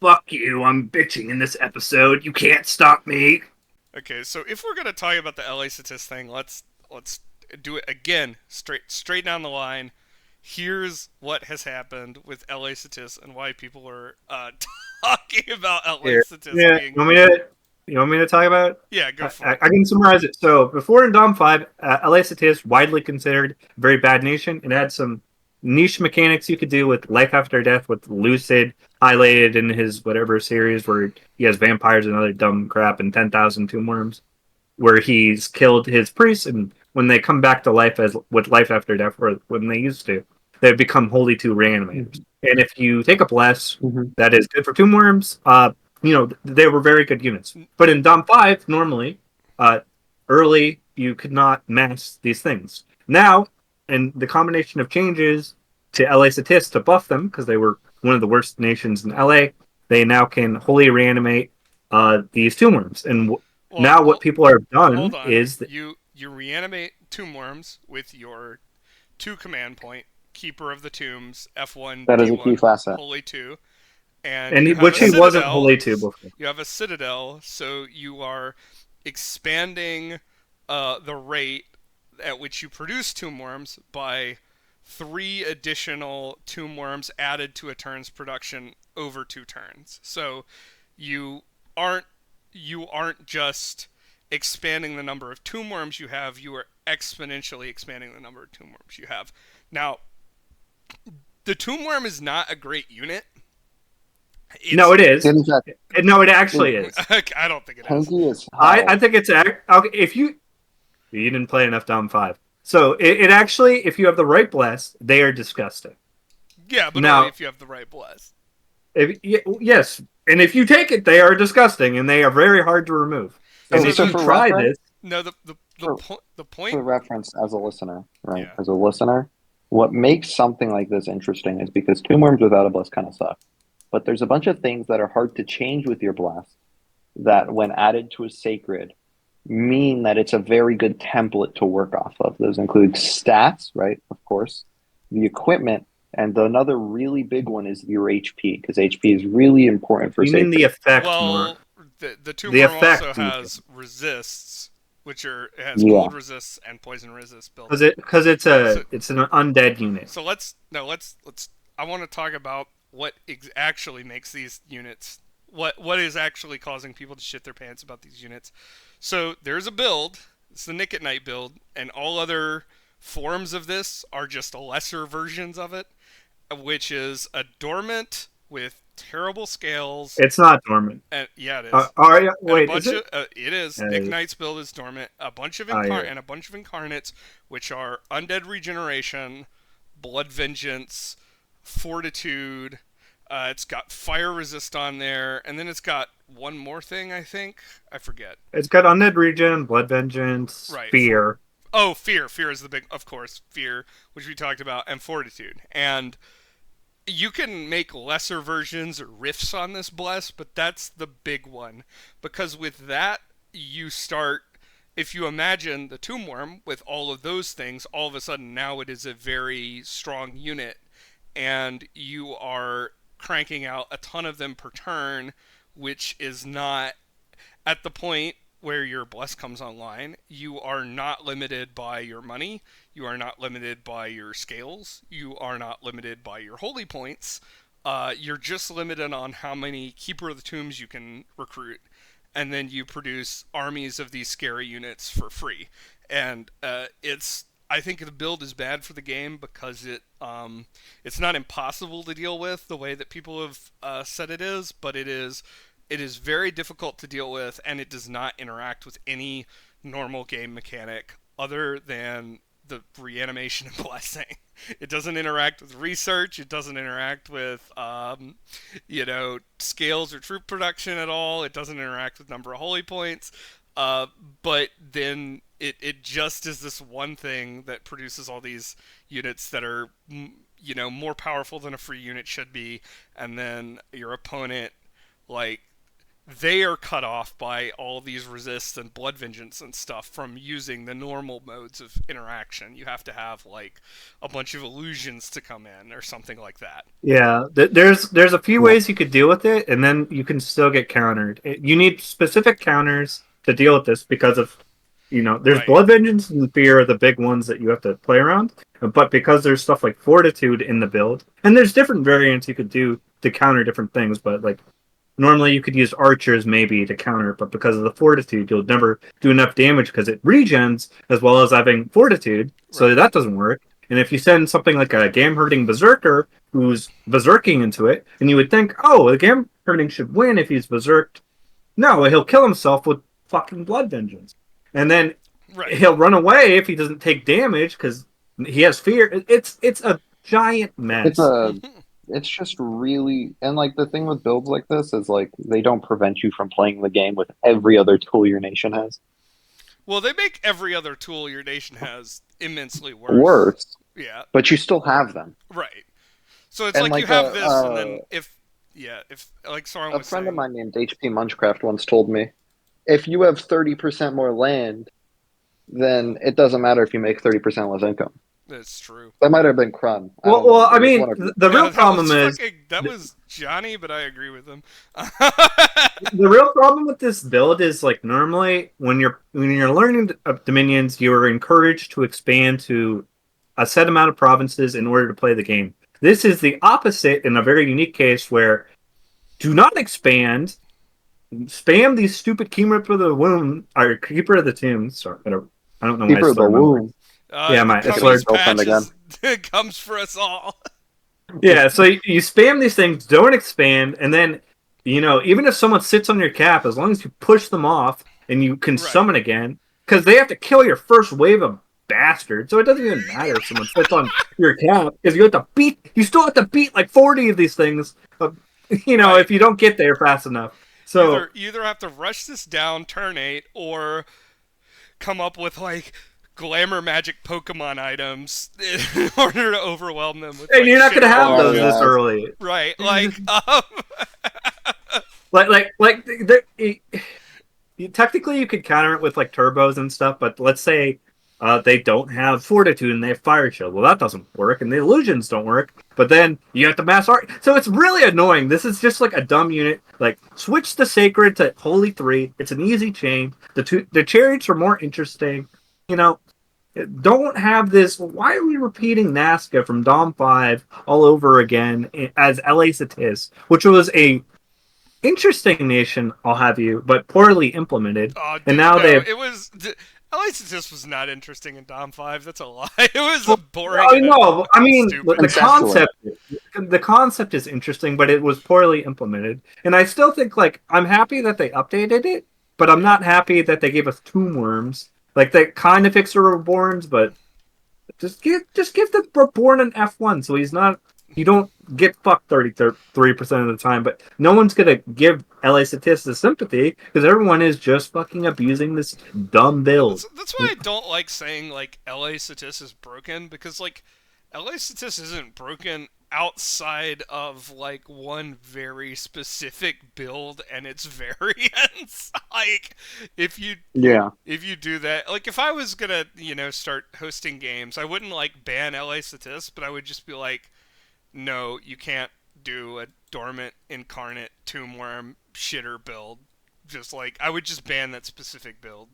Fuck you, I'm bitching in this episode. You can't stop me. Okay, so if we're gonna talk about the LA Ctis thing, let's do it again, straight down the line. Here's what has happened with LA Ctis and why people are talking about LA Here. Ctis Yeah, being. you want me to talk about it? Yeah, go for it. I can summarize it. So before in Dom 5, LA is widely considered a very bad nation. It had some niche mechanics you could do with life after death with Lucid highlighted in his whatever series where he has vampires and other dumb crap and 10,000 tomb worms where he's killed his priests and when they come back to life as with life after death or when they used to, they become holy two reanimators. And if you take a bless Mm-hmm. that is good for tomb worms, they were very good units. But in Dom 5, normally, uh, early, you could not mass these things. Now, and the combination of changes to LA Satis to buff them, because they were one of the worst nations in LA, they now can wholly reanimate these tomb worms. And Well, now what people have hold done on. is You reanimate tomb worms with your two command point, Keeper of the Tombs, F1 That is a key D1, facet. Holy 2, and and you have which a he wasn't citadel. wholly to before. You have a citadel, so you are expanding the rate at which you produce tomb worms by 3 additional tomb worms added to a turn's production over 2 turns. So you aren't you aren't just expanding the number of tomb worms you have, you are exponentially expanding the number of tomb worms you have. Now, the tomb worm is not a great unit. No, It's it is. In fact, No, it it's actually is. I don't think it is. tanky as I hell. think it's okay. If you didn't play enough Dom 5, so it actually, if you have the right bless, they are disgusting. Yeah, but only Now, if you have the right bless. yes, and if you take it, they are disgusting and they are very hard to remove. And So, So if so you the for try reference, this, no for the for point. reference as a listener, right? Yeah. As a listener, what makes something like this interesting is because tomb worms without a blast kind of suck. But there's a bunch of things that are hard to change with your blast that, when added to a sacred, mean that it's a very good template to work off of. Those include stats, right? Of course, the equipment, and another really big one is your HP, because HP is really important for you mean the sacred. effect more. Well, the tomb The worm also effect, has resists, which are it has Yeah. cold resists and poison resists built in. because So it's an undead unit. so let's I want to talk about what actually makes these units, what is actually causing people to shit their pants about these units. So there's a build, it's the Nick at Night build, and all other forms of this are just lesser versions of it, which is a dormant with terrible scales. It's not dormant. And yeah, it is. And a Wait, is bunch it? of it is Nick Knight's build is dormant. A bunch of Yeah. and a bunch of incarnates, which are undead regeneration, blood vengeance, fortitude. It's got fire resist on there, and then it's got one more thing. I think I forget. It's got undead regen, blood vengeance, Right. fear. Oh, fear. Fear is the big, of course. Fear, which we talked about, and fortitude. And you can make lesser versions or riffs on this bless, but that's the big one. Because with that, you start. If you imagine the Tomb Worm with all of those things, all of a sudden now it is a very strong unit, and you are cranking out a ton of them per turn, which is not at the point where your bless comes online, you are not limited by your money, you are not limited by your scales, you are not limited by your holy points. You're just limited on how many Keeper of the Tombs you can recruit, and then you produce armies of these scary units for free. And it's I think the build is bad for the game because it's not impossible to deal with the way that people have said it is, but it is very difficult to deal with, and it does not interact with any normal game mechanic other than the reanimation and blessing. It doesn't interact with research. It doesn't interact with, scales or troop production at all. It doesn't interact with number of holy points. Uh, but then it just is this one thing that produces all these units that are, more powerful than a free unit should be, and then your opponent like they are cut off by all these resists and blood vengeance and stuff from using the normal modes of interaction. You have to have like a bunch of illusions to come in or something like that. Yeah, there's a few Yeah. ways you could deal with it, and then you can still get countered. You need specific counters to deal with this because of, there's Right. Blood Vengeance and Fear are the big ones that you have to play around. But because there's stuff like Fortitude in the build, and there's different variants you could do to counter different things, but like normally you could use archers maybe to counter, but because of the Fortitude, you'll never do enough damage because it regens as well as having Fortitude, so Right. that doesn't work. And if you send something like a Gam Herding Berserker who's berserking into it, and you would think, oh, the Gam Herding should win if he's berserked. No, he'll kill himself with fucking Blood Vengeance. And then Right. he'll run away if he doesn't take damage because he has fear. It's a giant mess. It's just really, and like the thing with builds like this is like they don't prevent you from playing the game with every other tool your nation has. Well, they make every other tool your nation has immensely worse. Worse, Yeah. but you still have them. Right. So it's And like like you have this, and then if like Soren a was friend of saying, mine named HP Munchcraft once told me, if you have 30% more land, then it doesn't matter if you make 30% less income. that's true. That might have been Krun. I Well, don't know. I It was mean, one of the No, real problem is that was Johnny, but I agree with him. the real problem with this build is like normally when you're learning Dominions, you are encouraged to expand to a set amount of provinces in order to play the game. This is the opposite in a very unique case where do not expand, spam these stupid Keeper of the Womb or Keeper of the Tomb. Sorry, I don't know why Keeper I of the slurred my words. Womb. Yeah, The my Cummings slurred girlfriend patches comes for us all. Yeah, so you spam these things, don't expand, and then, even if someone sits on your cap, as long as you push them off and you can Right. summon again, because they have to kill your first wave of bastards, so it doesn't even matter if someone sits on your cap, because you still have to beat like 40 of these things, Right. if you don't get there fast enough. So, You either have to rush this down, turn 8, or come up with like glamour magic Pokemon items in order to overwhelm them with. and like, you're not going to shit have those illusions. this early. Right, Technically you could counter it with like turbos and stuff, but let's say they don't have Fortitude and they have Fire Shield. Well, that doesn't work, and the illusions don't work. But then you have to mass art, so it's really annoying. This is just like a dumb unit. Like switch the Sacred to Holy 3. It's an easy chain. The Chariots are more interesting. Don't have this. Why are we repeating Nazca from Dom 5 all over again as LA Ctis, which was a interesting nation, I'll have you, but poorly implemented. Oh, dude, And now it was. Elysis was not interesting in Dom 5. That's a lie. It was a boring. I know. I mean, stupid. the concept is interesting, but it was poorly implemented. And I still think like I'm happy that they updated it, but I'm not happy that they gave us Tomb Worms. Like they kind of fixed the Reborns, but just give the Reborn an F1, so you don't get fucked 33% of the time. But no one's gonna give LA Statistics sympathy because everyone is just fucking abusing this dumb build. That's why I don't like saying like LA Ctis is broken, because like LA Ctis isn't broken outside of like one very specific build and its variants. Like if you do that, like if I was gonna start hosting games, I wouldn't like ban LA Ctis, but I would just be like, no, you can't do a dormant incarnate tomb worm shitter build. Just like I would just ban that specific build.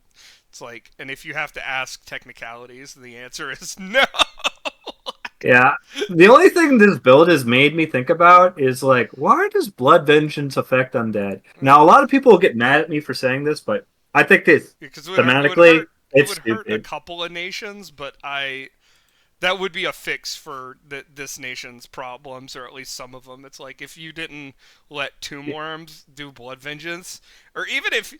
It's like, and if you have to ask technicalities, the answer is no. Yeah. The only thing this build has made me think about is like, why does Blood Vengeance affect Undead? Now, a lot of people will get mad at me for saying this, but I think this Because thematically, it it's would hurt a stupid. couple of nations, but that would be a fix for this nation's problems, or at least some of them. It's like if you didn't let Tomb Worms do Blood Vengeance, or even if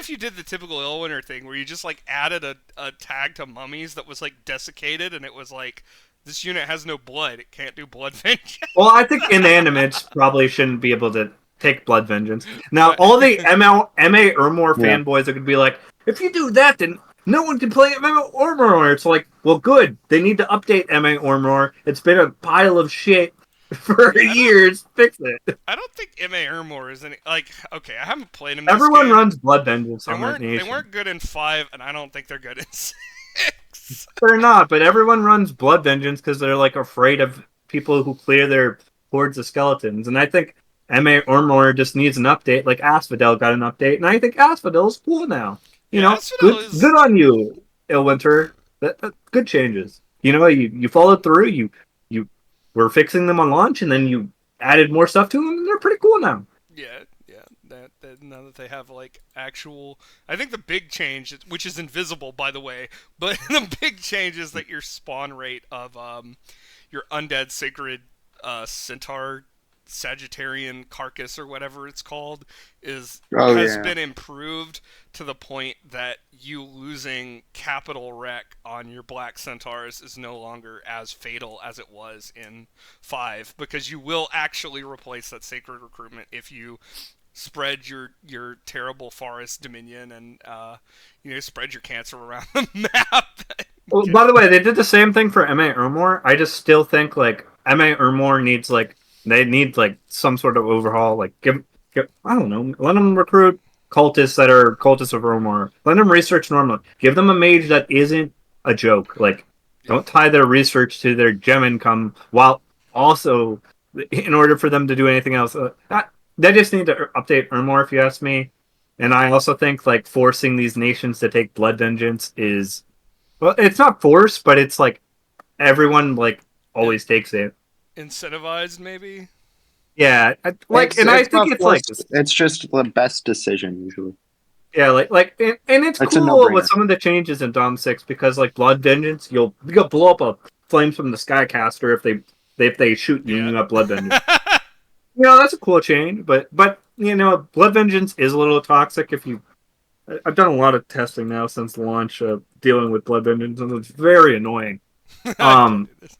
you did the typical Illwinter thing where you just like added a tag to mummies that was like desiccated, and it was like, this unit has no blood, it can't do Blood Vengeance. Well, I think inanimates probably shouldn't be able to take Blood Vengeance. Now, all the MA Ermor fanboys are going to be like, if you do that, then no one can play MA Ermor. It's like, well, good. They need to update MA Ermor. It's been a pile of shit for Yeah, years. Fix it. I don't think M.A. Ermor is any like. Okay, I haven't played him this Everyone game. runs Blood Vengeance They on that weren't nation. good in 5, and I don't think they're good in 6. They're not, but everyone runs Blood Vengeance because they're like afraid of people who clear their hordes of skeletons. And I think MA Ormor just needs an update, like Asphodel got an update, and I think Asphodel's cool now. You Yeah, know, Asphodel good is. on you, Ilwinter. That good changes. You know, you followed through. You were fixing them on launch, and then you added more stuff to them, and they're pretty cool now. Yeah, yeah. That now that they have like actual, I think the big change, which is invisible by the way, but the big change is that your spawn rate of your undead sacred centaur Sagittarian carcass or whatever it's called is Oh has yeah. been improved to the point that you losing capital wreck on your black centaurs is no longer as fatal as it was in 5 because you will actually replace that sacred recruitment if you spread your terrible forest dominion and spread your cancer around the map. Well, by the way, they did the same thing for MA Ermor. I just still think like MA Ermor needs like they need like some sort of overhaul. Like give I don't know, let them recruit cultists that are cultists of Ermor. Let them research normally. Give them a mage that isn't a joke. Like Yeah. don't tie their research to their gem income while also in order for them to do anything else. They just need to update Ermor if you ask me. And I also think like forcing these nations to take blood vengeance is well, it's not forced, but it's like everyone like It, always takes it. incentivized maybe. Yeah, and I It's think not it's like forced. It's just the best decision usually. yeah, and it's It's a cool with no-brainer. some of the changes in Dom 6 because like Blood Vengeance, you'll blow up a flames from the Skycaster if they shoot you and Yeah. you have Blood Vengeance. You know that's a cool change, but you know Blood Vengeance is a little toxic if you. I've done a lot of testing now since launch dealing with Blood Vengeance, and it's very annoying. I bet Um, it is.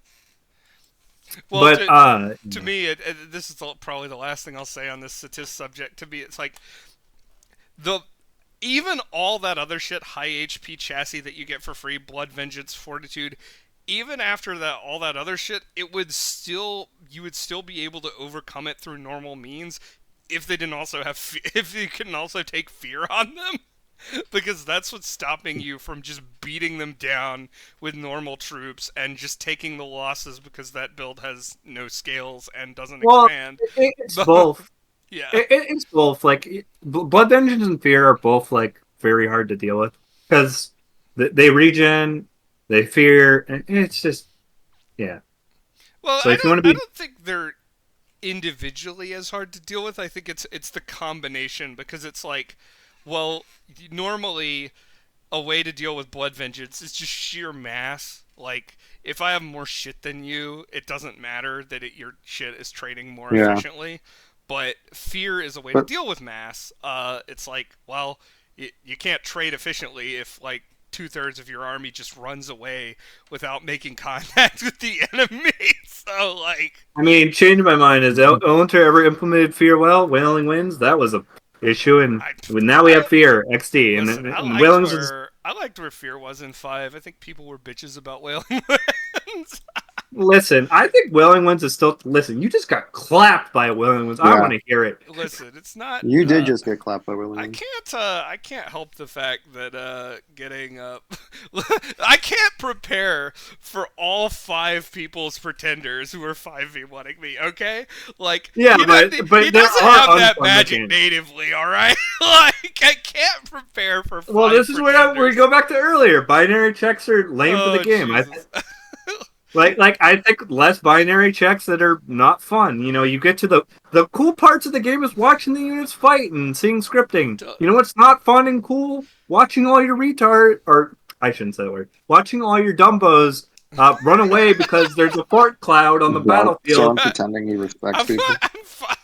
Well, but to me, this is probably the last thing I'll say on this Ctis subject. To me, it's like the even all that other shit, high HP chassis that you get for free, blood vengeance, fortitude. Even after that, all that other shit, you would still be able to overcome it through normal means if they didn't also have if you couldn't also take fear on them. Because that's what's stopping you from just beating them down with normal troops and just taking the losses because that build has no scales and doesn't well, expand. it's both. Yeah. It's both. Like Blood Vengeance and Fear are both like very hard to deal with because they regen, they fear, and it's just yeah. Well, So if you want to I be don't think they're individually as hard to deal with. I think it's the combination because it's like, well, normally a way to deal with blood vengeance is just sheer mass. Like if I have more shit than you, it doesn't matter that your shit is trading more Yeah. efficiently. But fear is a way to But deal with mass. It's like, well, you can't trade efficiently if like 2/3 of your army just runs away without making contact with the enemy. So like, I mean, change my mind. Has Elanter ever implemented Fear well? Wailing Winds? That was a issue, and I now we have I Fear XD, listen. and Wailing Winds is I liked where fear was in 5. I think people were bitches about wailing winds. listen. I think Wailing Winds is still listen. You just got clapped by a Wailing Winds. I yeah, want to hear it. Listen, it's not. you did just get clapped by Williams. I can't help the fact that getting I can't prepare for all 5 people's pretenders who are 5v1ing me, okay? Like Yeah, he but he there doesn't are have that unfun magic mechanics. natively, all right? Like I can't prepare for 5 Well, this is where we pretenders. go back to earlier. Binary checks are lame for the Oh game. Jesus. I think less binary checks that are not fun. You know, you get to the cool parts of the game is watching the units fight and seeing scripting. You know what's not fun and cool? Watching all your retard or I shouldn't say that word. Watching all your dumbos run away because there's a fart cloud on the battlefield. John pretending he respects I'm people. fine. I'm fine.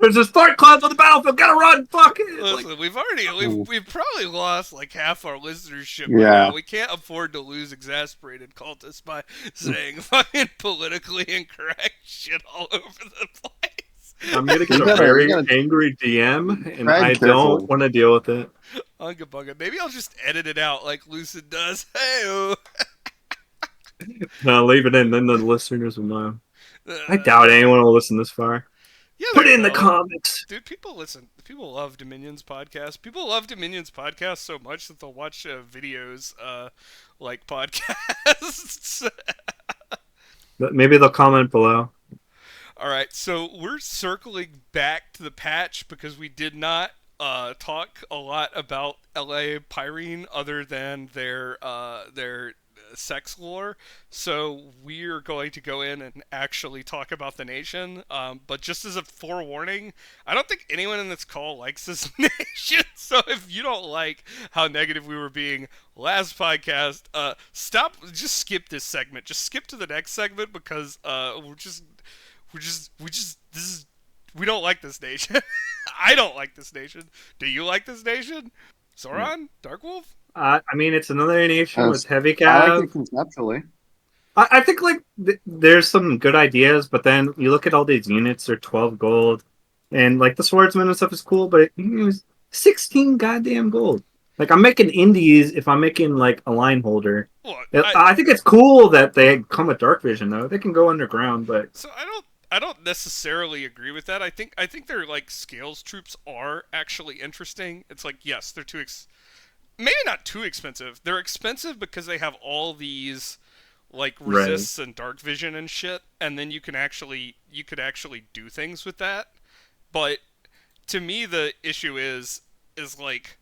There's a fart cloud on the battlefield. Gotta run. Fuck it. Like, Listen, we've probably lost like half our listenership by Yeah. now. We can't afford to lose exasperated cultists by saying fucking politically incorrect shit all over the place. I'm gonna get You a gotta- very you gotta angry DM, and tread I carefully. don't want to deal with it. Unga bunga. Maybe I'll just edit it out like Lucid does. Hey. No, leave it in. Then the listeners will know. I doubt Uh, anyone will listen this far. yeah, Put they it in the will. comments. Dude, people listen. People love Dominion's podcast. People love Dominion's podcast so much that they'll watch videos like podcasts. But maybe they'll comment below. All right, so we're circling back to the patch because we did not talk a lot about LA Pyrene other than their sex lore. So we're going to go in and actually talk about the nation. But just as a forewarning, I don't think anyone in this call likes this nation. So if you don't like how negative we were being last podcast, stop. Just skip this segment. Just skip to the next segment because this is we don't like this nation. I don't like this nation. Do you like this nation? Sauron? Darkwolf? I mean, it's another nation with Yes. heavy I like cav. it conceptually. I think like there's some good ideas, but then you look at all these units; they're 12 gold, and like the swordsman and stuff is cool, but it was 16 goddamn gold. Like I'm making indies if I'm making like a line holder. Look, I think it's cool that they come with dark vision though. They can go underground, but so I don't necessarily agree with that. I think their like scales troops are actually interesting. It's like yes, they're maybe not too expensive. They're expensive because they have all these like right. resists and dark vision and shit, and then you could actually do things with that. But to me, the issue is like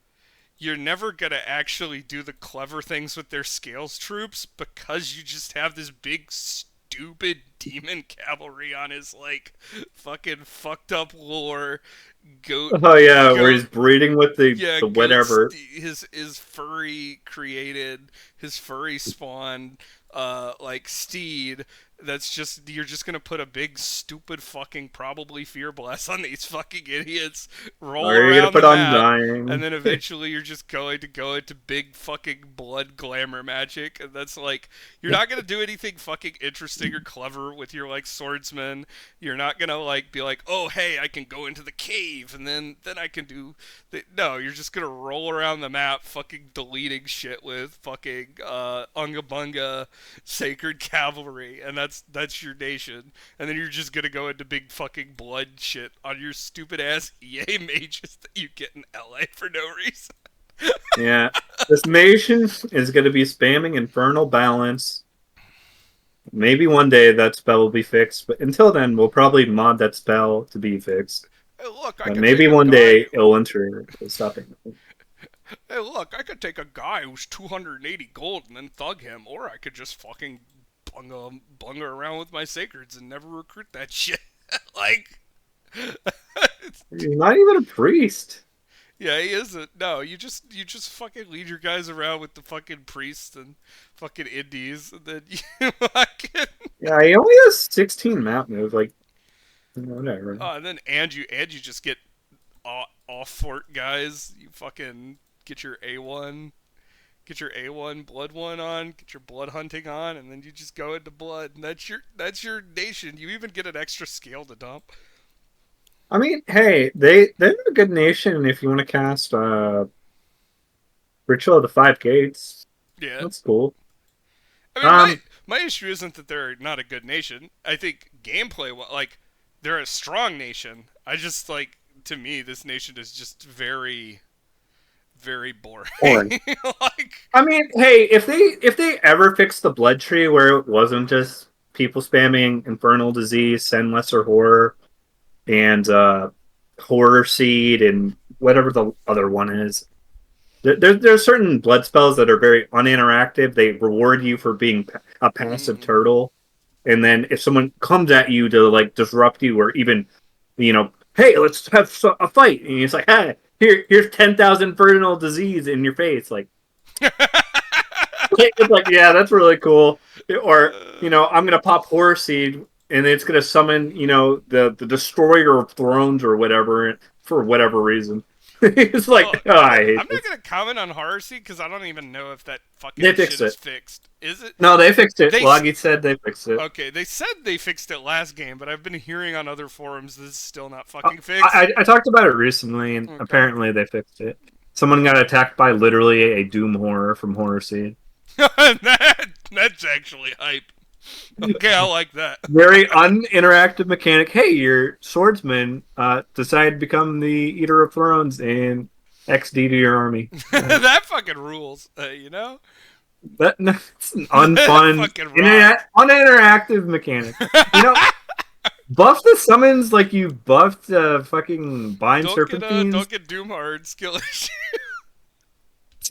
you're never gonna actually do the clever things with their scales troops because you just have this big stupid demon cavalry on his like fucking fucked up lore goat. Oh yeah, where Goat, he's breeding with yeah, the whatever. his furry created his furry spawn like steed that's just you're just gonna put a big stupid fucking probably fear blast on these fucking idiots, roll Are you gonna around the put on map, and dying? then eventually you're just going to go into big fucking blood glamour magic, and that's like you're not gonna do anything fucking interesting or clever with your like swordsman. You're not gonna like be like, oh hey, I can go into the cave and then I can do no, you're just gonna roll around the map fucking deleting shit with fucking unga bunga sacred cavalry, and that's your nation, and then you're just gonna go into big fucking blood shit on your stupid ass EA mages that you get in LA for no reason. Yeah, this nation is gonna be spamming Infernal Balance. Maybe one day that spell will be fixed, but until then, we'll probably mod that spell to be fixed. Hey look, I But could take maybe a one guy. day it'll enter stopping. Hey look, I could take a guy who's 280 gold and then thug him, or I could just fucking bunga around with my sacreds and never recruit that shit. Like, He's not even a priest. yeah, he isn't. No, you just fucking lead your guys around with the fucking priests and fucking indies, and then you fucking Yeah, he only has 16 map moves. Like, whatever. and then and you just get off fort guys. You fucking get your A1, get your A1 blood one on, get your blood hunting on, and then you just go into blood. And that's your nation. You even get an extra scale to dump. I mean, hey, they're a good nation if you want to cast Ritual of the Five Gates. Yeah. That's cool. I mean, my issue isn't that they're not a good nation. I think gameplay, like, they're a strong nation. I just, like, to me, this nation is just very, very boring. Boring. Like, I mean, hey, if they ever fix the blood tree where it wasn't just people spamming Infernal Disease, Send Lesser Horror, and Horror Seed, and whatever the other one is, there's certain blood spells that are very uninteractive. They reward you for being a passive turtle, and then if someone comes at you to like disrupt you, or even, hey, let's have a fight, and it's like, hey, here's 10,000 Infernal Disease in your face, like. It's like, yeah, that's really cool. Or, I'm gonna pop Horror Seed and it's gonna summon, the Destroyer of Thrones or whatever for whatever reason. It's like, I hate I'm this. not gonna comment on Horror Seed because I don't even know if that fucking They shit fixed is it. fixed. Is it? No, they fixed it. Loggy said they fixed it. Okay, they said they fixed it last game, but I've been hearing on other forums this is still not fucking fixed. I talked about it recently, and apparently they fixed it. Someone got attacked by literally a Doom Horror from Horror Seed. That's actually hype. Okay, I like that. Very uninteractive mechanic. Hey, your swordsman decided to become the Eater of Thrones and XD to your army. That fucking rules. You know, That's an that unfun, fucking rock. uninteractive mechanic. You know, buff the summons like you buffed fucking Bind Serpent Fiends. Don't get Doomhard skill issue.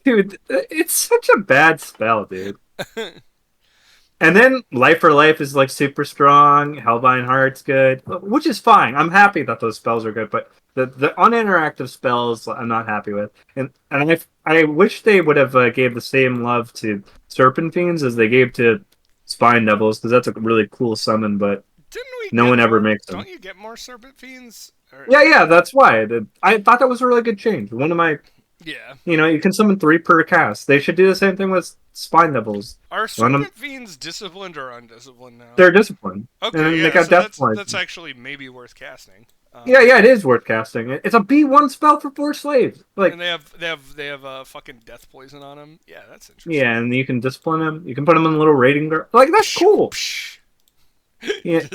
Dude, it's such a bad spell, dude. And then Life for Life is like super strong. Hellbind Heart's good, which is fine. I'm happy that those spells are good, but the uninteractive spells I'm not happy with. And I wish they would have gave the same love to Serpent Fiends as they gave to Spine Devils, because that's a really cool summon, but Didn't we? no get one ever more, makes them. Don't you get more Serpent Fiends? Or, Yeah, that's why. I thought that was a really good change. One of my, yeah. you can summon 3 per cast. They should do the same thing with Spine Devils. Are Serpent Fiends disciplined or undisciplined now? They're disciplined. Okay, and yeah, they got so death that's actually maybe worth casting. Yeah, it is worth casting. It's a B1 spell for 4 slaves. Like, and they have fucking death poison on them. Yeah, that's interesting. yeah, and you can discipline them. You can put them in a little rating guard. Like, that's cool. Yeah.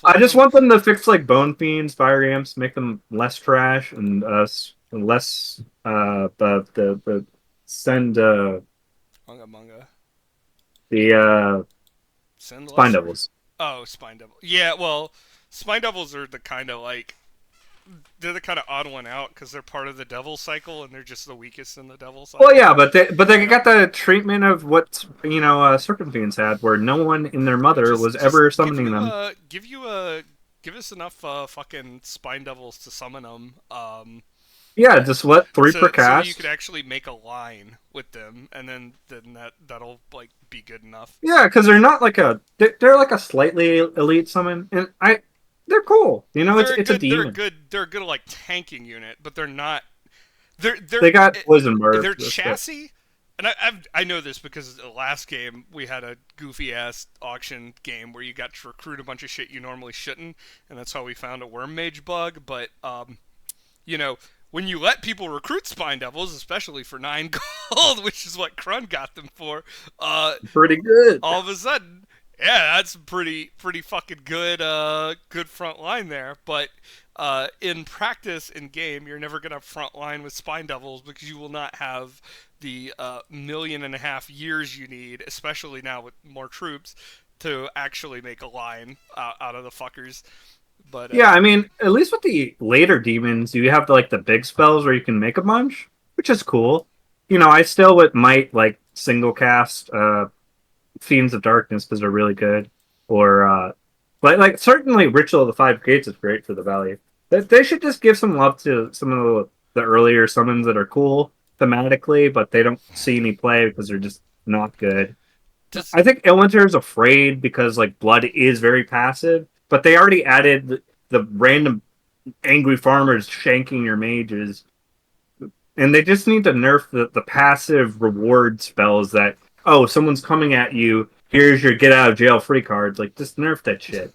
I just want them to fix like Bone Fiends, Fire Amps, make them less trash and less the send Munga. The Send Spine Devils. Oh, Spine Devil. Yeah, well, Spine Devils are the kind of like they're the kind of odd one out because they're part of the Devil cycle and they're just the weakest in the Devil cycle. Well, yeah, but they got the treatment of what Serpent Fiends had, where no one in their mother was ever summoning them. Give us enough fucking Spine Devils to summon them. Yeah, just let 3 per cast. So you could actually make a line with them, and then that'll like be good enough. Yeah, because they're not like they're like a slightly elite summon, and they're cool. It's a demon. They're a good like tanking unit, but they're not. They got poison barbs. Their chassis, and I know this because the last game we had a goofy ass auction game where you got to recruit a bunch of shit you normally shouldn't, and that's how we found a worm mage bug. But when you let people recruit Spine Devils, especially for 9 gold, which is what Krun got them for, pretty good. All of a sudden, yeah, that's pretty fucking good good front line there. But in practice, in game, you're never gonna front line with Spine Devils because you will not have the 1.5 million years you need, especially now with more troops, to actually make a line out of the fuckers. But, yeah, I mean, at least with the later demons, you have the big spells where you can make a bunch, which is cool. I still might single cast Fiends of Darkness because they're really good, or certainly Ritual of the 5 Gates is great for the Valley. They should just give some love to some of the earlier summons that are cool thematically, but they don't see any play because they're just not good. I think Illwinter's afraid because Blood is very passive. But they already added the random angry farmers shanking your mages. And they just need to nerf the passive reward spells that, someone's coming at you, here's your get out of jail free cards. Just nerf that shit.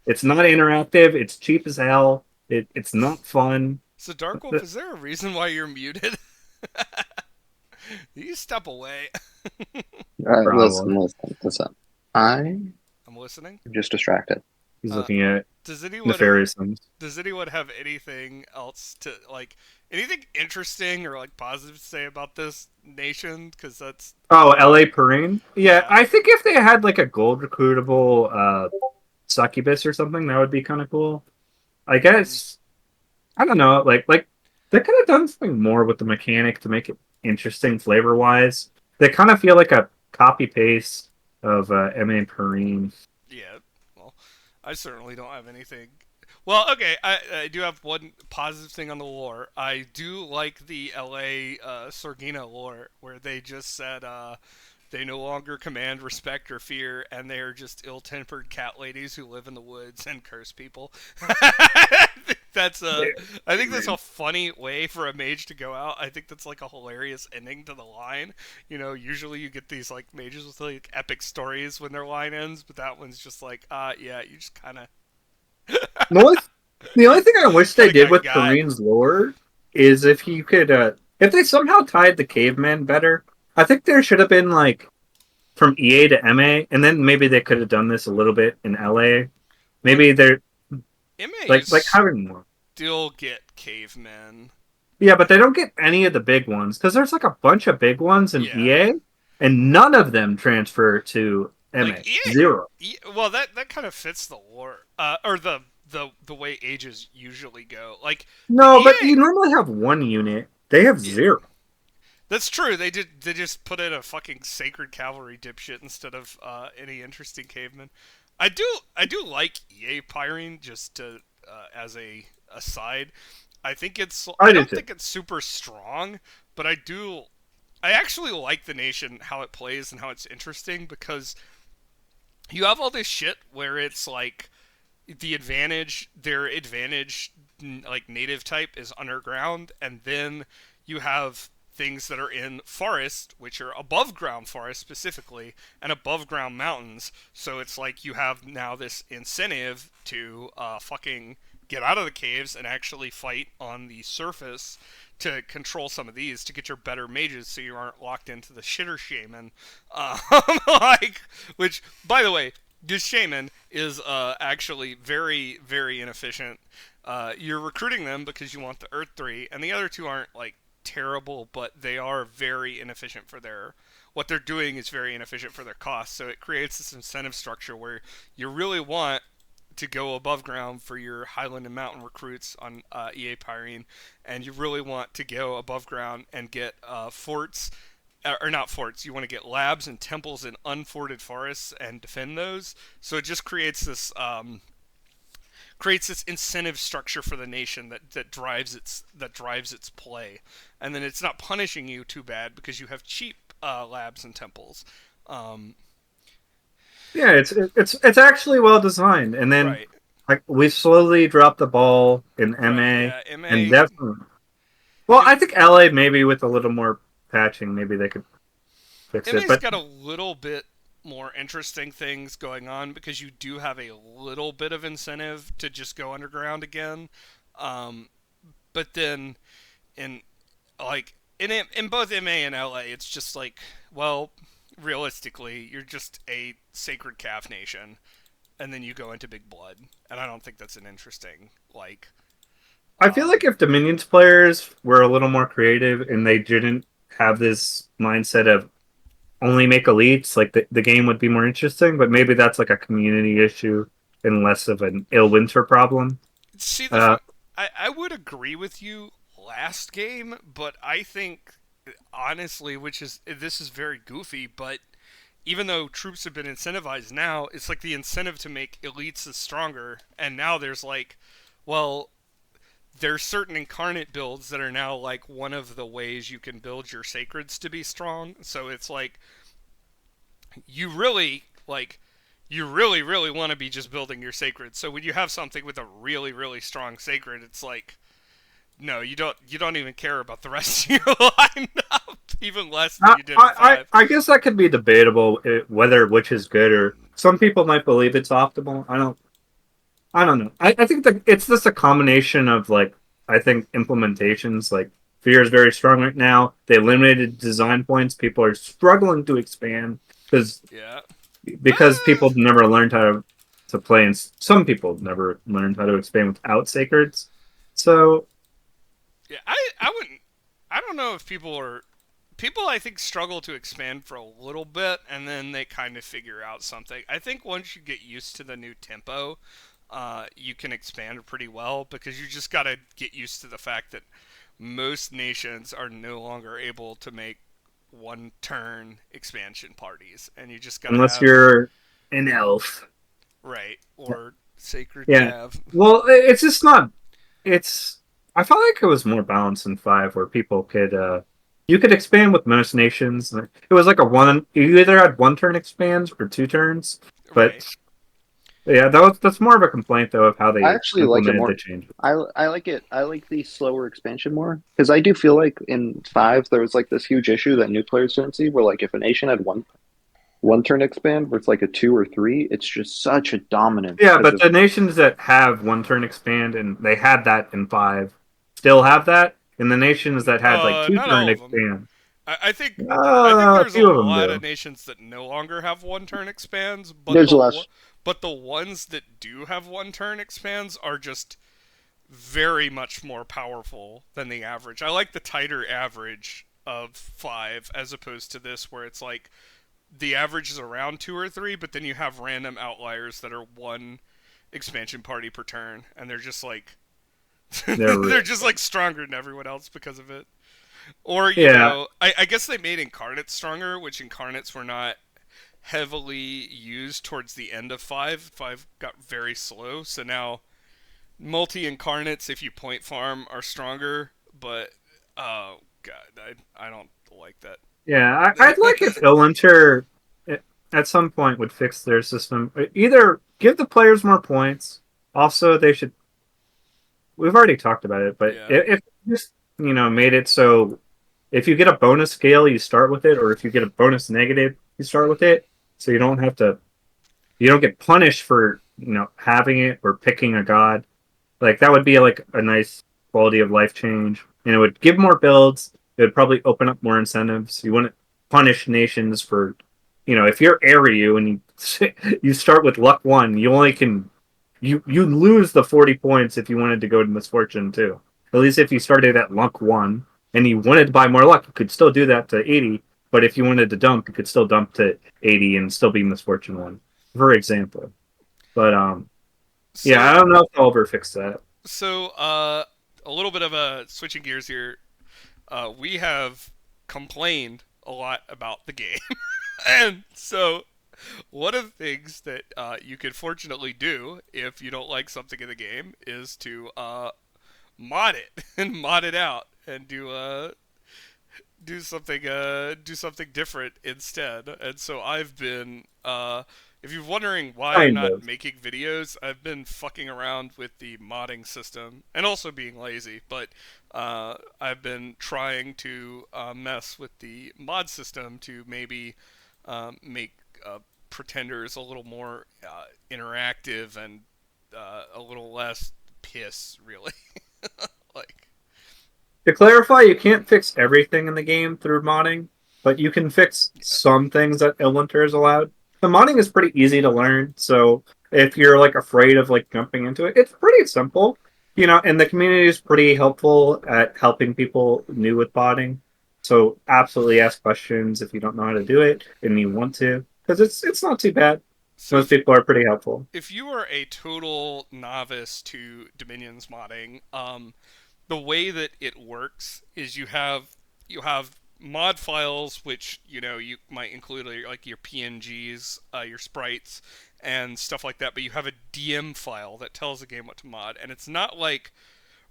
It's not interactive, it's cheap as hell, it's not fun. So Dark Wolf, is there a reason why you're muted? You step away. Alright, listen. I'm listening. just distracted. He's looking at nefarious things. Does anyone have anything else to anything interesting or positive to say about this nation? Because that's LA Pyrene. Yeah, I think if they had a gold recruitable succubus or something, that would be kind of cool. I guess I don't know. They could have done something more with the mechanic to make it interesting flavor wise. They kind of feel like a copy paste of MA Pyrene. Yeah. I certainly don't have anything. Well, okay, I do have one positive thing on the lore. I do like the LA Sorgina lore, where they just said they no longer command respect or fear, and they are just ill-tempered cat ladies who live in the woods and curse people. I think that's a funny way for a mage to go out. I think that's a hilarious ending to the line. Usually you get these mages with epic stories when their line ends, but that one's just yeah, you just kind of. The only thing I wish they did with Pyrene's lore is if you could, if they somehow tied the cavemen better. I think there should have been like from EA to MA, and then maybe they could have done this a little bit in LA. Well, Maybe they're like MAs having more. still get cavemen. Yeah, but they don't get any of the big ones because there's like a bunch of big ones in Yeah. EA, and none of them transfer to MA. Like EA, Zero. well, that kind of fits the lore, or the way ages usually go. Like the No, but EA, you normally have one unit. They have yeah, zero. that's true. They just put in a fucking sacred cavalry dipshit instead of any interesting caveman. I do like EA Pyrene just to as a aside. I I do don't too. think it's super strong, but I actually like the nation, how it plays and how it's interesting because you have all this shit where it's like their advantage, like native type is underground, and then you have things that are in forest, which are above ground forest specifically, and above ground mountains. So it's like you have now this incentive to fucking get out of the caves and actually fight on the surface to control some of these to get your better mages so you aren't locked into the shitter shaman. Um, like, which, by the way, this shaman is actually very, very inefficient. You're recruiting them because you want the Earth 3, and the other two aren't, like, terrible, but they are very inefficient for their. What they're doing is very inefficient for their costs, so it creates this incentive structure where you really want to go above ground for your Highland and Mountain recruits on EA Pyrene, and you really want to go above ground and get forts, or not forts. You want to get labs and temples in unforted forests and defend those. So it just creates this incentive structure for the nation that drives its play, and then it's not punishing you too bad because you have cheap labs and temples. Um, Yeah, it's actually well designed. And then right, like we slowly dropped the ball in right, MA, yeah. and MA definitely. Well, M- I think LA maybe with a little more patching, maybe they could fix it. MA's But got a little bit more interesting things going on because you do have a little bit of incentive to just go underground again. Um, but then in in both MA and LA, it's just like, well, realistically, you're just a sacred calf nation, and then you go into Big Blood, and I don't think that's an interesting like. I feel like if Dominion's players were a little more creative and they didn't have this mindset of only make elites, like the game would be more interesting. But maybe that's like a community issue and less of an ill winter problem. See the Uh, fun. I would agree with you last game, but I think honestly, which is this is very goofy, but even though troops have been incentivized now, it's like the incentive to make elites is stronger, and now there's like, well, there's certain incarnate builds that are now like one of the ways you can build your sacreds to be strong. So it's like you really like you really want to be just building your sacred. So when you have something with a really strong sacred, it's like no, you don't even care about the rest of your lineup even less than I, you did in I 5. I guess that could be debatable whether which is good or some people might believe it's optimal. I don't know. I think that it's just a combination of like I think implementations like Fear is very strong right now. They eliminated design points. People are struggling to expand because Yeah. people never learned how to play, and some people never learned how to expand without sacreds. So Yeah, I wouldn't I don't know if people I think struggle to expand for a little bit and then they kind of figure out something. I think once you get used to the new tempo, you can expand pretty well because you just got to get used to the fact that most nations are no longer able to make one turn expansion parties and you just got to unless have you're an elf, right or sacred yeah. cav. Well, it's just not. It's. I felt like it was more balanced in five, where people could. You could expand with most nations. It was like a one. You either had one turn expands or two turns, Right. but yeah, that's more of a complaint though of how I they actually like it implemented the more. change. I like it. I like the slower expansion more because I do feel like in five there was like this huge issue that new players didn't see, where like if a nation had one turn expand, where it's like a two or three, it's just such a dominance Yeah, because but of the nations that have one turn expand and they had that in five still have that, and the nations that had like two Not turn all of them. expand. I think A there's a few of them lot of do. nations that no longer have one turn expands, There's less. but the ones that do have one turn expands are just very much more powerful than the average. I like the tighter average of 5 as opposed to this where it's like the average is around 2 or 3, but then you have random outliers that are one expansion party per turn and they're just like They're they're real. just like stronger than everyone else because of it. Or, Yeah, I guess they made incarnates stronger, which incarnates were not heavily used towards the end of 5. 5 got very slow, so now multi incarnates, if you point farm, are stronger, but oh god, I don't like that. yeah. I'd like if Illinter at some point would fix their system. Either give the players more points. Also, they should. We've already talked about it, but Yeah. if just made it so if you get a bonus scale, you start with it, or if you get a bonus negative, you start with it, so you don't get punished for having it or picking a god. Like that would be like a nice quality of life change, and it would give more builds. It would probably open up more incentives. You wouldn't punish nations for, if you're Aryu and you start with luck one, you only can you lose the 40 points if you wanted to go to misfortune too. At least if you started at luck one and you wanted to buy more luck, you could still do that to 80. But if you wanted to dump, you could still dump to 80 and still be misfortune one, for example. But yeah, I So don't know if they'll ever fix that. so a little bit of a switching gears here. We have complained a lot about the game, and so one of the things that you can fortunately do if you don't like something in the game is to mod it and mod it out and do something different instead. And so I've been if you're wondering why I'm Kind not of. making videos, I've been fucking around with the modding system and also being lazy. But I've been trying to mess with the mod system to maybe make pretenders a little more interactive and a little less piss, really. like, To clarify, you can't fix everything in the game through modding, but you can fix yeah. some things that Illwinter is allowed. The modding is pretty easy to learn, so if you're like afraid of like jumping into it, it's pretty simple. And the community is pretty helpful at helping people new with modding. So absolutely ask questions if you don't know how to do it and you want to, because it's not too bad. So Most people are pretty helpful. if you are a total novice to Dominion's modding, the way that it works is you have mod files which you might include like your PNGs, your sprites, and stuff like that. But you have a DM file that tells the game what to mod, and it's not like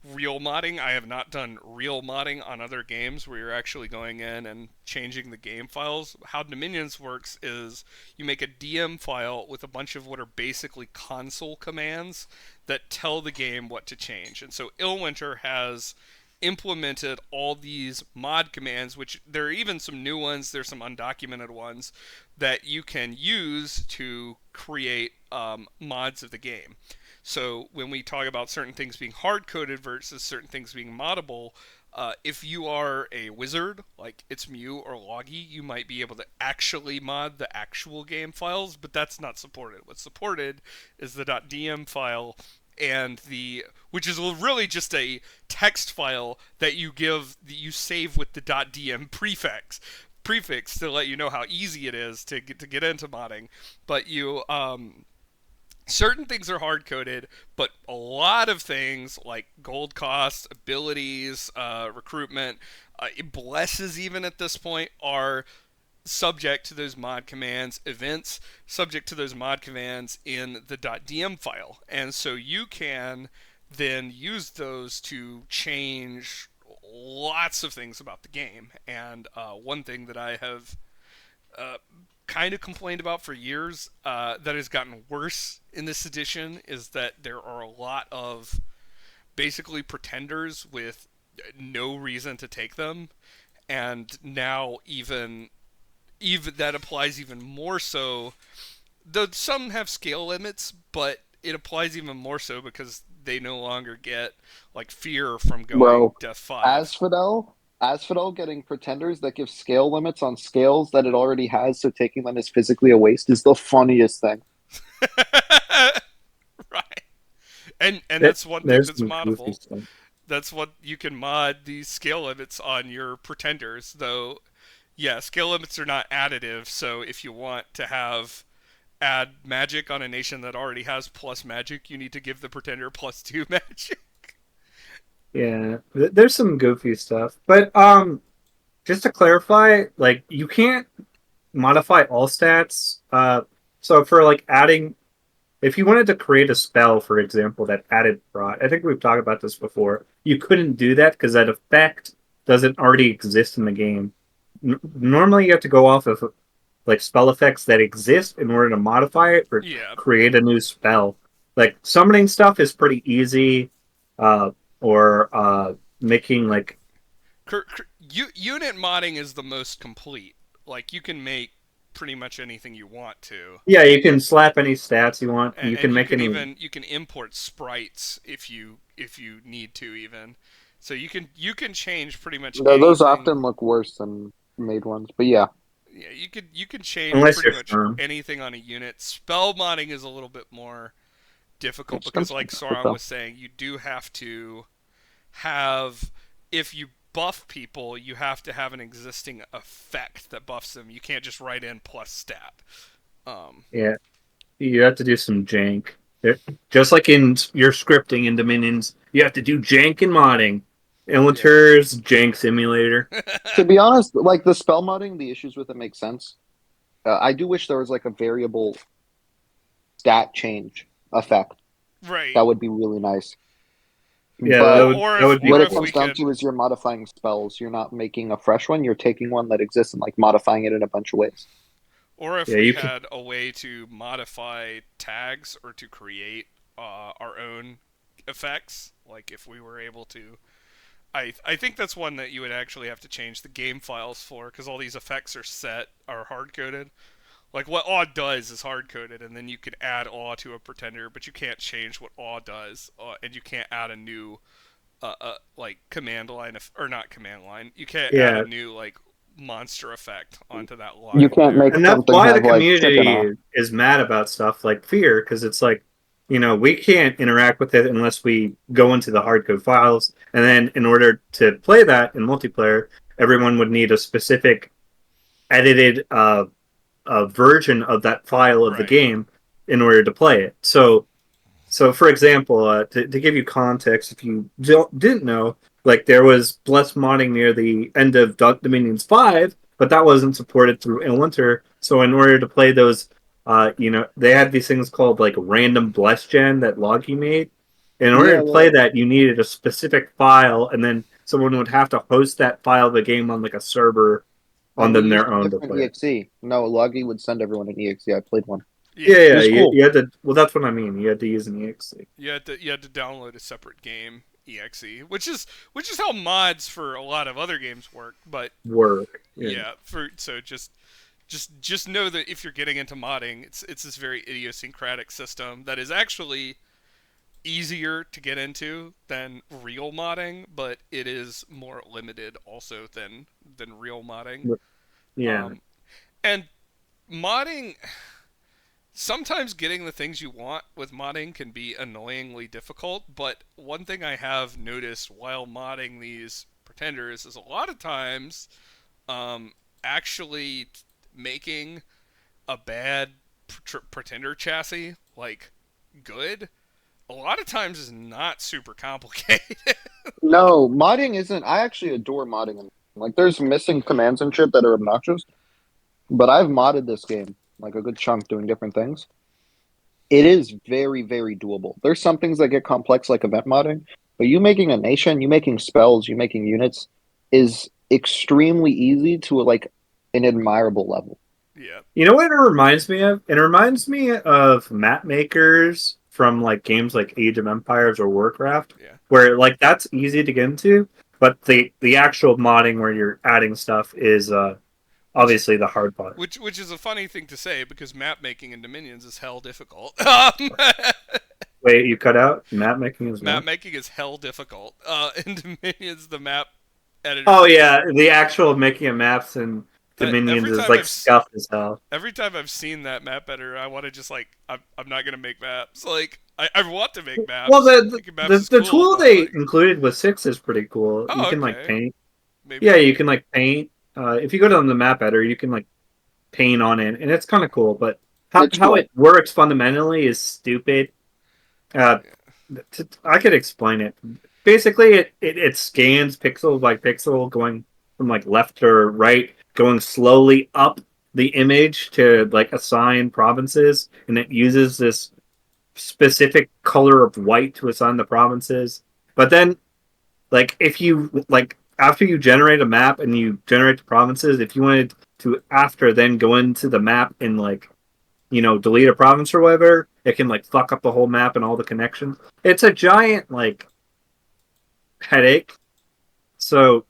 real modding. I have not done real modding on other games where you're actually going in and changing the game files. How Dominions works is you make a DM file with a bunch of what are basically console commands that tell the game what to change. And so Illwinter has implemented all these mod commands, which there are even some new ones, there's some undocumented ones that you can use to create mods of the game. So when we talk about certain things being hard coded versus certain things being moddable, if you are a wizard like It's Mew or Loggy, you might be able to actually mod the actual game files, but that's not supported. What's supported is the .dm file and the which is really just a text file that you save with the .dm prefix to let you know how easy it is to get into modding. But you certain things are hard coded, but a lot of things like gold cost, abilities, recruitment, blesses even at this point are subject to those mod commands, events subject to those mod commands in the .dm file. And so you can then use those to change lots of things about the game. And one thing that I have uh, kind of complained about for years that has gotten worse in this edition is that there are a lot of basically pretenders with no reason to take them, and now even that applies even more so. Though some have scale limits, but it applies even more so because they no longer get like fear from going Well, to as 5. for though, Asphodel getting pretenders that give scale limits on scales that it already has, so taking them is physically a waste is the funniest thing. Right. And There, that's one thing there's that's some goofy moddable. stuff. That's what you can mod these scale limits on your pretenders, though. Yeah, scale limits are not additive, so if you want to add magic on a nation that already has plus magic, you need to give the pretender +2 magic. Yeah, there's some goofy stuff, but just to clarify, like you can't modify all stats. So for like adding, if you wanted to create a spell, for example, that added rot, I think we've talked about this before. You couldn't do that because that effect doesn't already exist in the game. Normally, you have to go off of like spell effects that exist in order to modify it or Yeah. create a new spell. Like summoning stuff is pretty easy, uh, or making like Unit modding is the most complete. Like, you can make pretty much anything you want to. yeah, you can slap any stats you want. You And can you make can any. even you can import sprites if you need to even. So you can change pretty much No, those anything. often look worse than made ones, but yeah, Yeah, you can change Unless pretty you're much firm. anything on a unit. Spell modding is a little bit more difficult it's because, like expensive Sauron though. was saying, you do have to have, if you buff people, you have to have an existing effect that buffs them. You can't just write in plus stat. Um, Yeah, you have to do some jank. Just like in your scripting in Dominions, you have to do jank and modding. Yeah. Inventor's jank simulator. To be honest, like the spell modding, the issues with it make sense. I do wish there was like a variable stat change effect. right. That would be really nice. Yeah, Or But or that if would be or what it if cool. we comes down could to is you're modifying spells. You're not making a fresh one. You're taking one that exists and like modifying it in a bunch of ways. or if Yeah, we you can. had a way to modify tags or to create our own effects, like if we were able to. I think that's one that you would actually have to change the game files for because all these effects are hard coded. Like what awe does is hard coded, and then you can add awe to a pretender, but you can't change what awe does, and you can't add a new like command line or not command line. You can't add a Yeah, new like monster effect onto that You line can't make there. and that's something why the have like chicken off. community is mad about stuff like fear, because it's like, we can't interact with it unless we go into the hardcode files, and then in order to play that in multiplayer, everyone would need a specific edited version of that file of the Right. game in order to play it. So, for example, to give you context, if you didn't know, like there was Bless modding near the end of Dominions 5, but that wasn't supported through Winter. So, in order to play those, they had these things called like random Bless Gen that Logi made. In order Yeah, to yeah, play that, you needed a specific file, and then someone would have to host that file of the game on like a server on and we them used their a own to different play it. exe. No, Logi would send everyone an exe. I played one. Yeah, Yeah. It yeah, was you, cool. you had to. Well, that's what I mean. You had to use an exe. You had to download a separate game exe, which is how mods for a lot of other games work. But Work. Yeah. yeah, just know that if you're getting into modding, it's this very idiosyncratic system that is actually easier to get into than real modding, but it is more limited also than real modding. Yeah. And modding, sometimes getting the things you want with modding can be annoyingly difficult, but one thing I have noticed while modding these pretenders is a lot of times um, actually making a bad pretender chassis like good a lot of times is not super complicated. No, modding isn't. I actually adore modding. Like, there's missing commands and shit that are obnoxious, but I've modded this game like a good chunk doing different things. It is very, very doable. There's some things that get complex, like event modding, but you making a nation, you making spells, you making units is extremely easy to like an admirable level. Yeah. You know what it reminds me of? It reminds me of map makers from like games like Age of Empires or Warcraft, Yeah. where like that's easy to get into, but the actual modding where you're adding stuff is Which obviously the hard part. which is a funny thing to say because map making in Dominions is hell difficult. Wait, you cut out? Map making is Map what? making is hell difficult. In Dominions, the map editor. Oh yeah, the actual making of maps and Dominions Every is time like scuffed as hell. every time I've seen that map editor, I want to just like I'm not gonna make maps. Like I want to make Well, maps. Making maps is the cool, tool but they like, included with 6 is pretty cool. You oh can like okay, paint. maybe Yeah, I'll. you can like paint. If you go to the map editor, you can like paint on it, and it's kind of cool. But It's how cool. it works fundamentally is stupid. Uh, I could explain it. Basically, it scans pixel by pixel, going from like left to right, going slowly up the image to like assign provinces, and it uses this specific color of white to assign the provinces. But then, like, if you like after you generate a map and you generate the provinces, if you wanted to after then go into the map and like delete a province or whatever, it can like fuck up the whole map and all the connections. It's a giant like headache. So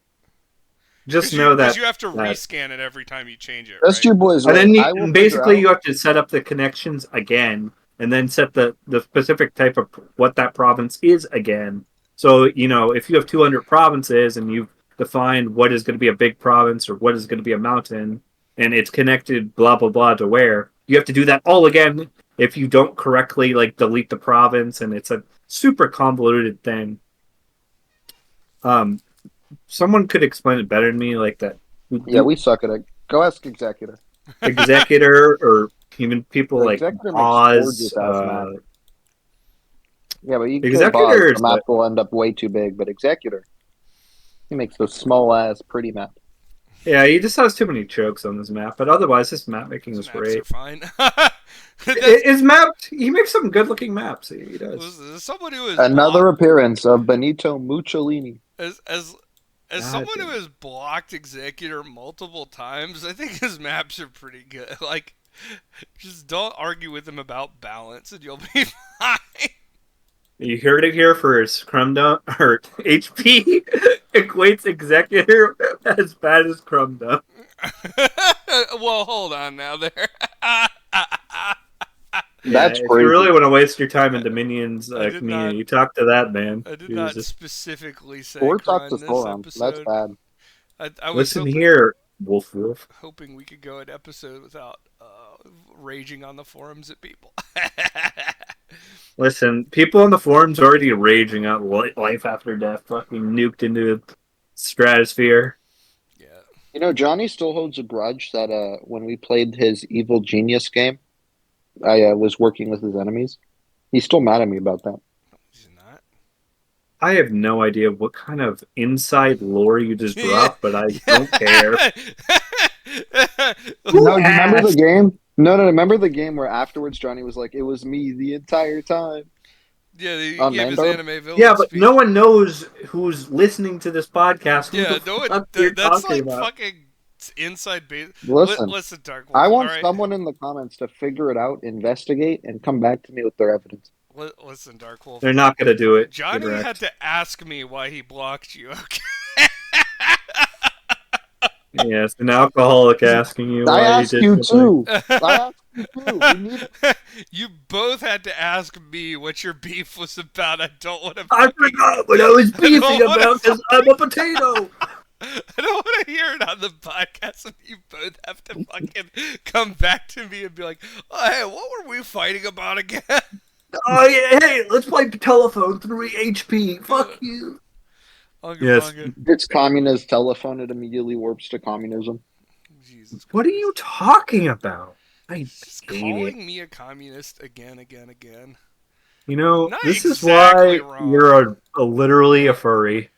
just know Because that you have to that rescan it every time you change it, That's right? your boy's and way. then I will figure basically out. you have to set up the connections again and then set the specific type of what that province is again. So if you have 200 provinces and you've defined what is going to be a big province or what is going to be a mountain and it's connected blah blah blah to where, you have to do that all again if you don't correctly like delete the province, and it's a super convoluted thing. um Someone could explain it better than me, like that. Yeah, we suck at it. Go ask Executor. Executor or even people The like Executor makes Oz. gorgeous ass maps. Yeah, but you kill Boz, Executor the is map will end up way too big. But Executor, he makes those small ass pretty maps. yeah, he just has too many chokes on this map, but otherwise his map making Those is maps are great. fine. His map, he makes some good looking maps. He does. Someone who is Another blocked appearance of Benito Mussolini. as God someone who damn. has blocked Executor multiple times, I think his maps are pretty good. Like, just don't argue with him about balance, and you'll be fine. You heard it here first. Crumb dump or HP equates Executor as bad as Crumb dump. Well, hold on now there. Yeah, That's if you crazy. really want to waste your time in Dominion's I did not. community, you talk to that man. I did not Jesus. specifically say Or talk to Crun this Sauron. That's episode. bad. I was Listen here, Wolf Wolf. hoping we could go an episode without raging on the forums at people. Listen, people on the forums already raging out life after death, fucking nuked into the stratosphere. Yeah. You know, Johnny still holds a grudge that when we played his Evil Genius game, I was working with his enemies. He's still mad at me about that. He's not. I have no idea what kind of inside lore you just Yeah. dropped, but I don't care. No, you remember the game? No, remember the game where afterwards Johnny was like, "It was me the entire time." Yeah, he On gave his Mandar? anime villain Yeah, but speech. no one knows who's listening to this podcast. Who Yeah, the no, fuck you're that's talking like about? fucking inside base. Listen, Listen, Dark Wolf. I want all right? someone in the comments to figure it out, investigate, and come back to me with their evidence. Listen, Dark Wolf. They're not gonna do it. Johnny You're had correct. to ask me why he blocked you. Okay. Yes, an alcoholic asking you I why you asked did you something. too. I asked you too. We need You both had to ask me what your beef was about. I don't want to. I forgot what I was beefing about because I'm a potato. I don't want to hear it on the podcast, and you both have to fucking come back to me and be like, "Oh, hey, what were we fighting about again?" Oh yeah, hey, let's play telephone 3 HP. Fuck you. Yes. it's communist telephone. It immediately warps to communism. Jesus What are you talking about? I He's hate calling it. me a communist again. You know, Not this exactly is why wrong. you're literally a furry.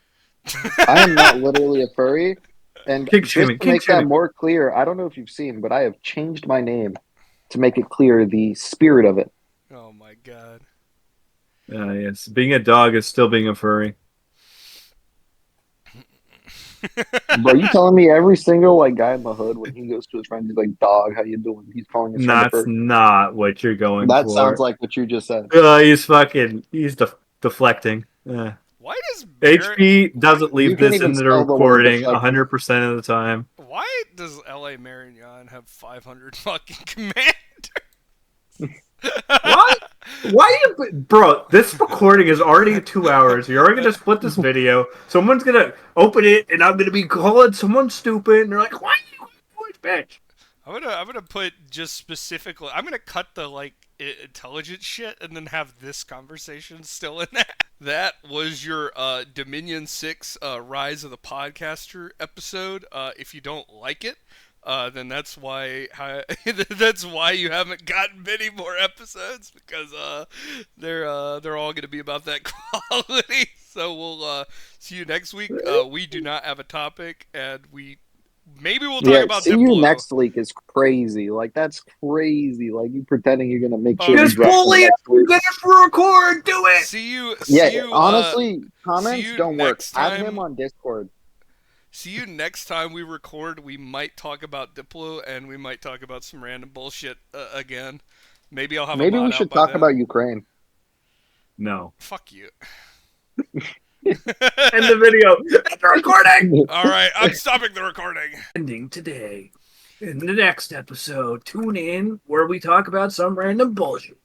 I am not literally a furry. And Kink just shaming, to kink make that shaming. more clear, I don't know if you've seen, but I have changed my name to make it clear the spirit of it. Oh my god. Yes, being a dog is still being a furry. Bro, you telling me every single like guy in the hood when he goes to his friends, he's like, "Dog, how you doing?" He's calling his friend a That's furry. not what you're going That for. sounds like what you just said. He's deflecting. Why does Barrett, HP doesn't You leave can't this even in the spell the word recording deflecting. 100% of the time. why does LA Marignon have 500 fucking commanders? What? Why you, bro? This recording is already 2 hours. You're already gonna split this video. Someone's gonna open it, and I'm gonna be calling someone stupid. And they're like, "Why you voice bitch?" I'm gonna put just specifically. I'm gonna cut the like intelligent shit and then have this conversation still in that. That was your Dominion 6 Rise of the Podcaster episode. If you don't like it, then that's why that's why you haven't gotten many more episodes, because they're all going to be about that quality. So we'll see you next week. We do not have a topic, and maybe we'll talk about see you Diplo. next week is crazy. Like, that's crazy. Like, you pretending you're gonna make sure Just you drop bully it. next week. Finish record. Do it. See you. Yeah, See you, honestly, see comments you don't work. next Add time. him on Discord. See you next time we record. We might talk about Diplo, and we might talk about some random bullshit again. Maybe I'll have. Maybe a mod we should out by talk then. about Ukraine. No. Fuck you. End the video. End the recording. All right, I'm stopping the recording. Ending today. In the next episode, tune in where we talk about some random bullshit.